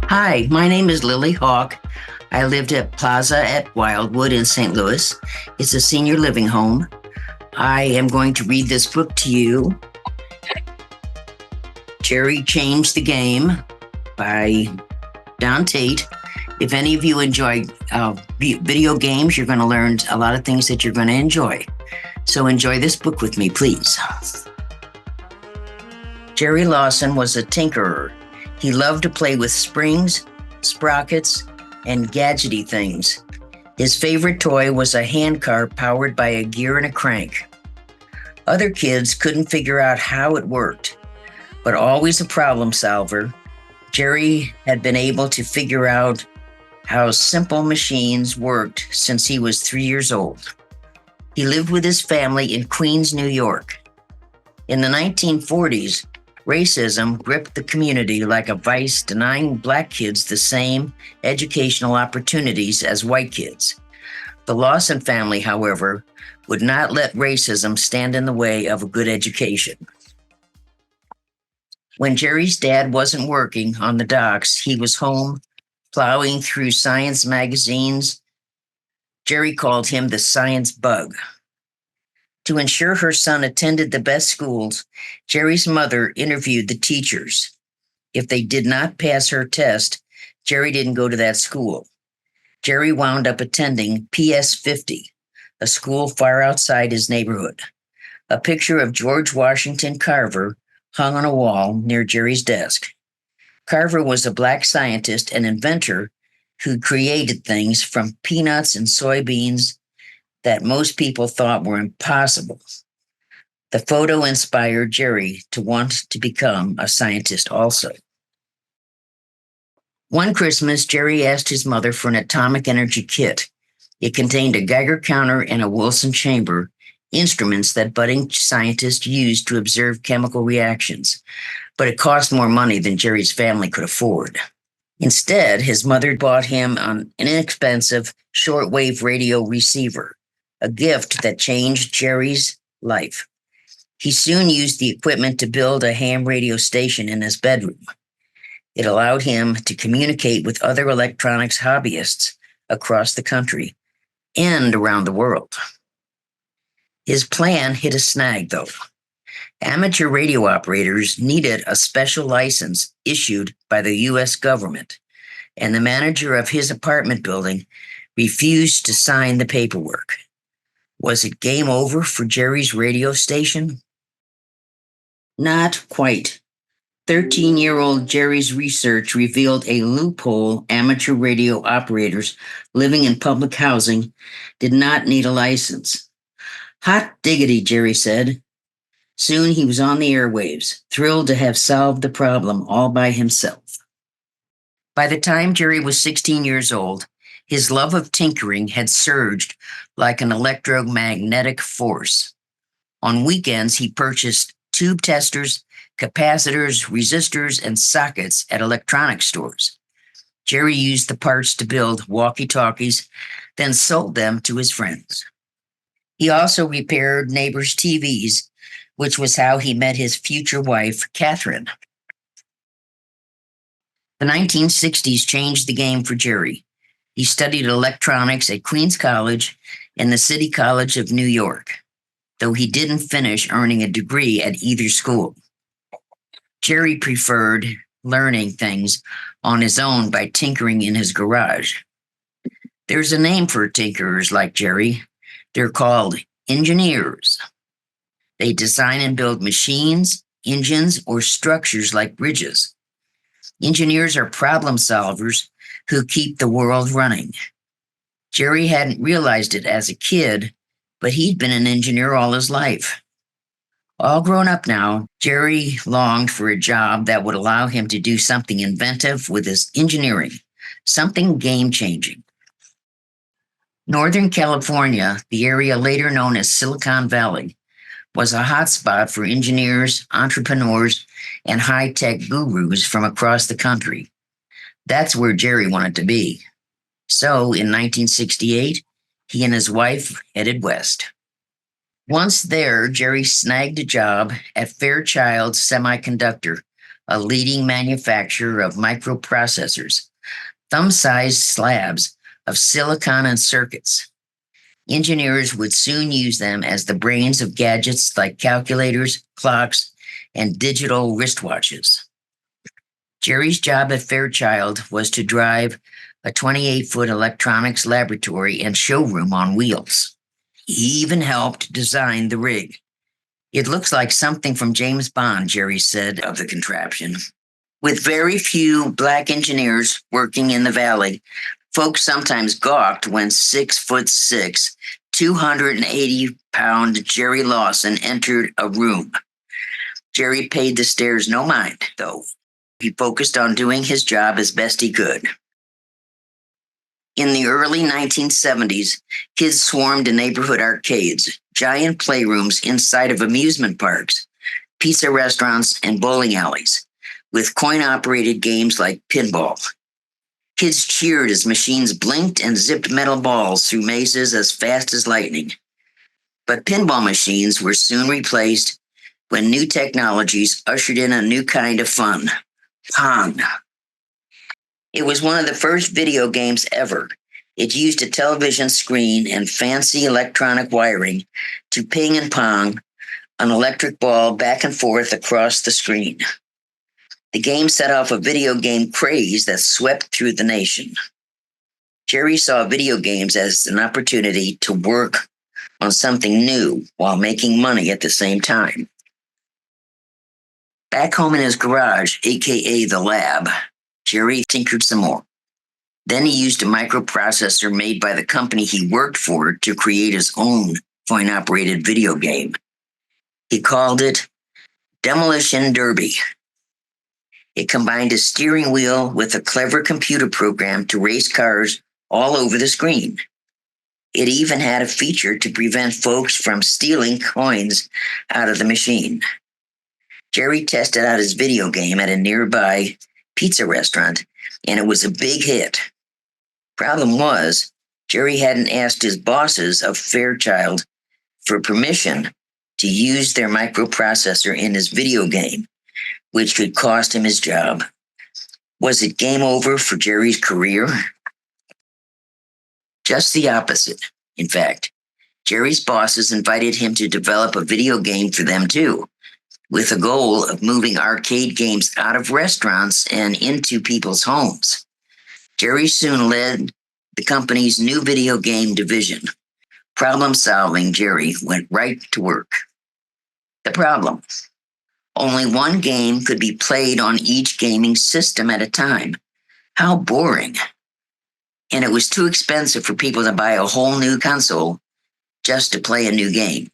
Hi, my name is Lily Hawk. I lived at Plaza at Wildwood in St. Louis. It's a senior living home. I am going to read this book to you. Jerry Changed the Game by Don Tate. If any of you enjoy video games, you're going to learn a lot of things that you're going to enjoy. So enjoy this book with me, please. Jerry Lawson was a tinkerer. He loved to play with springs, sprockets, and gadgety things. His favorite toy was a handcar powered by a gear and a crank. Other kids couldn't figure out how it worked, but always a problem solver, Jerry had been able to figure out how simple machines worked since he was 3 years old. He lived with his family in Queens, New York. In the 1940s, racism gripped the community like a vice, denying Black kids the same educational opportunities as white kids. The Lawson family, however, would not let racism stand in the way of a good education. When Jerry's dad wasn't working on the docks, he was home plowing through science magazines. Jerry called him the science bug. To ensure her son attended the best schools, Jerry's mother interviewed the teachers. If they did not pass her test, Jerry didn't go to that school. Jerry wound up attending PS 50, a school far outside his neighborhood. A picture of George Washington Carver hung on a wall near Jerry's desk. Carver was a Black scientist and inventor who created things from peanuts and soybeans that most people thought were impossible. The photo inspired Jerry to want to become a scientist also. One Christmas, Jerry asked his mother for an atomic energy kit. It contained a Geiger counter and a Wilson chamber, instruments that budding scientists used to observe chemical reactions, but it cost more money than Jerry's family could afford. Instead, his mother bought him an inexpensive shortwave radio receiver, a gift that changed Jerry's life. He soon used the equipment to build a ham radio station in his bedroom. It allowed him to communicate with other electronics hobbyists across the country and around the world. His plan hit a snag, though. Amateur radio operators needed a special license issued by the U.S. government, and the manager of his apartment building refused to sign the paperwork. Was it game over for Jerry's radio station? Not quite. 13-year-old Jerry's research revealed a loophole. Amateur radio operators living in public housing did not need a license. Hot diggity, Jerry said. Soon he was on the airwaves, thrilled to have solved the problem all by himself. By the time Jerry was 16 years old, his love of tinkering had surged like an electromagnetic force. On weekends, he purchased tube testers, capacitors, resistors, and sockets at electronics stores. Jerry used the parts to build walkie-talkies, then sold them to his friends. He also repaired neighbors' TVs, which was how he met his future wife, Catherine. The 1960s changed the game for Jerry. He studied electronics at Queens College and the City College of New York, though he didn't finish earning a degree at either school. Jerry preferred learning things on his own by tinkering in his garage. There's a name for tinkerers like Jerry. They're called engineers. They design and build machines, engines, or structures like bridges. Engineers are problem solvers who keep the world running. Jerry hadn't realized it as a kid, but he'd been an engineer all his life. All grown up now, Jerry longed for a job that would allow him to do something inventive with his engineering, something game-changing. Northern California, the area later known as Silicon Valley, was a hotspot for engineers, entrepreneurs, and high-tech gurus from across the country. That's where Jerry wanted to be. So in 1968, he and his wife headed west. Once there, Jerry snagged a job at Fairchild Semiconductor, a leading manufacturer of microprocessors, thumb-sized slabs of silicon and circuits. Engineers would soon use them as the brains of gadgets like calculators, clocks, and digital wristwatches. Jerry's job at Fairchild was to drive a 28-foot electronics laboratory and showroom on wheels. He even helped design the rig. It looks like something from James Bond, Jerry said of the contraption. With very few Black engineers working in the valley, folks sometimes gawked when 6'6", 280-pound Jerry Lawson entered a room. Jerry paid the stares no mind, though. He focused on doing his job as best he could. In the early 1970s, kids swarmed to neighborhood arcades, giant playrooms inside of amusement parks, pizza restaurants, and bowling alleys, with coin-operated games like pinball. Kids cheered as machines blinked and zipped metal balls through mazes as fast as lightning. But pinball machines were soon replaced when new technologies ushered in a new kind of fun: Pong. It was one of the first video games ever. It used a television screen and fancy electronic wiring to ping and pong an electric ball back and forth across the screen. The game set off a video game craze that swept through the nation. Jerry saw video games as an opportunity to work on something new while making money at the same time. Back home in his garage, aka the lab, Jerry tinkered some more. Then he used a microprocessor made by the company he worked for to create his own coin-operated video game. He called it Demolition Derby. It combined a steering wheel with a clever computer program to race cars all over the screen. It even had a feature to prevent folks from stealing coins out of the machine. Jerry tested out his video game at a nearby pizza restaurant, and it was a big hit. Problem was, Jerry hadn't asked his bosses of Fairchild for permission to use their microprocessor in his video game, which could cost him his job. Was it game over for Jerry's career? Just the opposite. In fact, Jerry's bosses invited him to develop a video game for them too, with a goal of moving arcade games out of restaurants and into people's homes. Jerry soon led the company's new video game division. Problem-solving Jerry went right to work. The problem: only one game could be played on each gaming system at a time. How boring. And it was too expensive for people to buy a whole new console just to play a new game.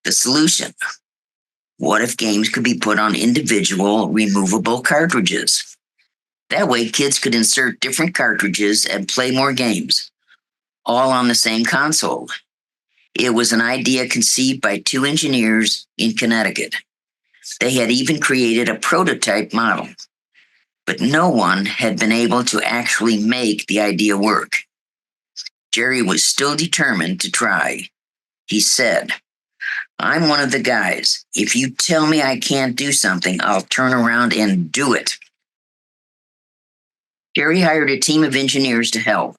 The solution: what if games could be put on individual removable cartridges? That way, kids could insert different cartridges and play more games, all on the same console. It was an idea conceived by two engineers in Connecticut. They had even created a prototype model, but no one had been able to actually make the idea work. Jerry was still determined to try. He said, "I'm one of the guys. If you tell me I can't do something, I'll turn around and do it." Jerry hired a team of engineers to help.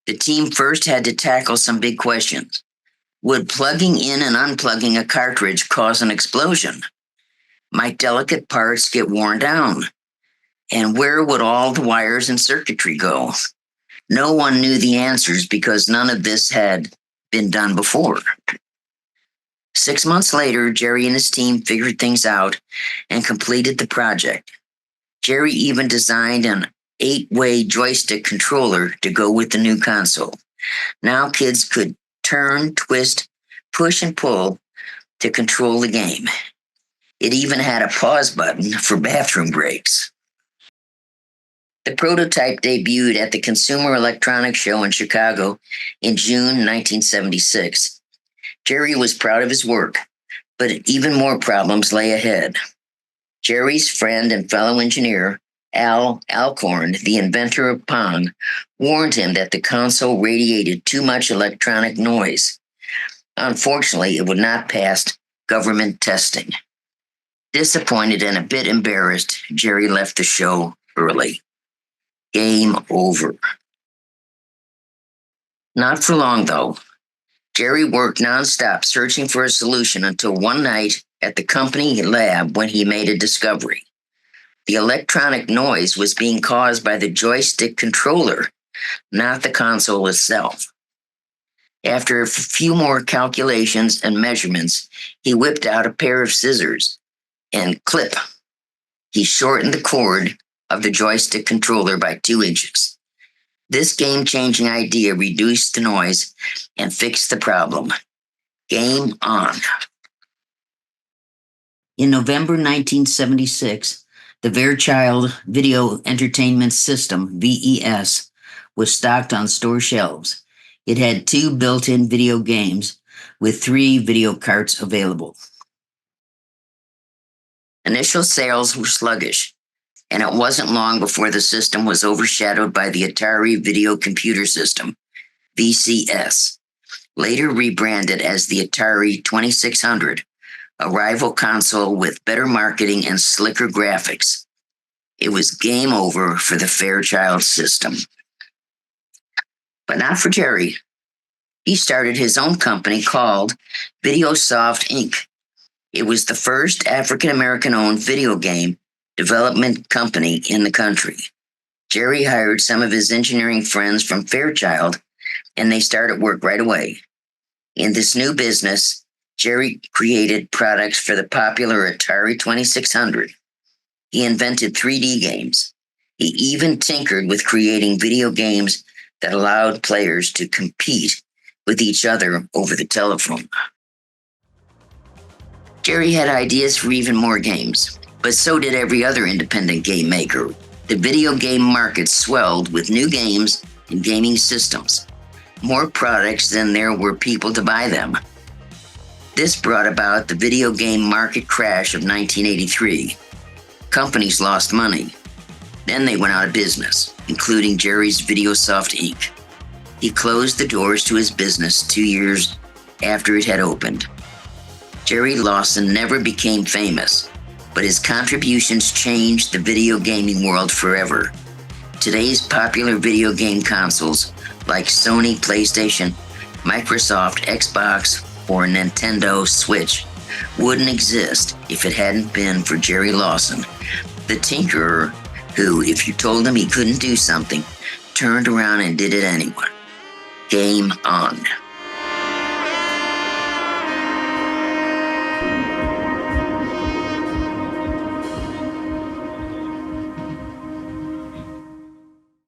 The team first had to tackle some big questions. Would plugging in and unplugging a cartridge cause an explosion? Might delicate parts get worn down? And where would all the wires and circuitry go? No one knew the answers because none of this had been done before. 6 months later, Jerry and his team figured things out and completed the project. Jerry even designed an 8-way joystick controller to go with the new console. Now kids could turn, twist, push, and pull to control the game. It even had a pause button for bathroom breaks. The prototype debuted at the Consumer Electronics Show in Chicago in June 1976. Jerry was proud of his work, but even more problems lay ahead. Jerry's friend and fellow engineer, Al Alcorn, the inventor of Pong, warned him that the console radiated too much electronic noise. Unfortunately, it would not pass government testing. Disappointed and a bit embarrassed, Jerry left the show early. Game over. Not for long, though. Jerry worked nonstop searching for a solution until one night at the company lab when he made a discovery. The electronic noise was being caused by the joystick controller, not the console itself. After a few more calculations and measurements, he whipped out a pair of scissors and clip. He shortened the cord of the joystick controller by 2 inches. This game-changing idea reduced the noise and fixed the problem. Game on. In November 1976, the Fairchild Video Entertainment System, VES, was stocked on store shelves. It had 2 built-in video games with 3 video carts available. Initial sales were sluggish, and it wasn't long before the system was overshadowed by the Atari Video Computer System, VCS, later rebranded as the Atari 2600, a rival console with better marketing and slicker graphics. It was game over for the Fairchild system. But not for Jerry. He started his own company called Videosoft, Inc. It was the first African-American-owned video game development company in the country. Jerry hired some of his engineering friends from Fairchild, and they started work right away. In this new business, Jerry created products for the popular Atari 2600. He invented 3D games. He even tinkered with creating video games that allowed players to compete with each other over the telephone. Jerry had ideas for even more games, but so did every other independent game maker. The video game market swelled with new games and gaming systems, more products than there were people to buy them. This brought about the video game market crash of 1983. Companies lost money. Then they went out of business, including Jerry's Videosoft, Inc. He closed the doors to his business 2 years after it had opened. Jerry Lawson never became famous, but his contributions changed the video gaming world forever. Today's popular video game consoles, like Sony PlayStation, Microsoft Xbox, or Nintendo Switch, wouldn't exist if it hadn't been for Jerry Lawson, the tinkerer who, if you told him he couldn't do something, turned around and did it anyway. Game on.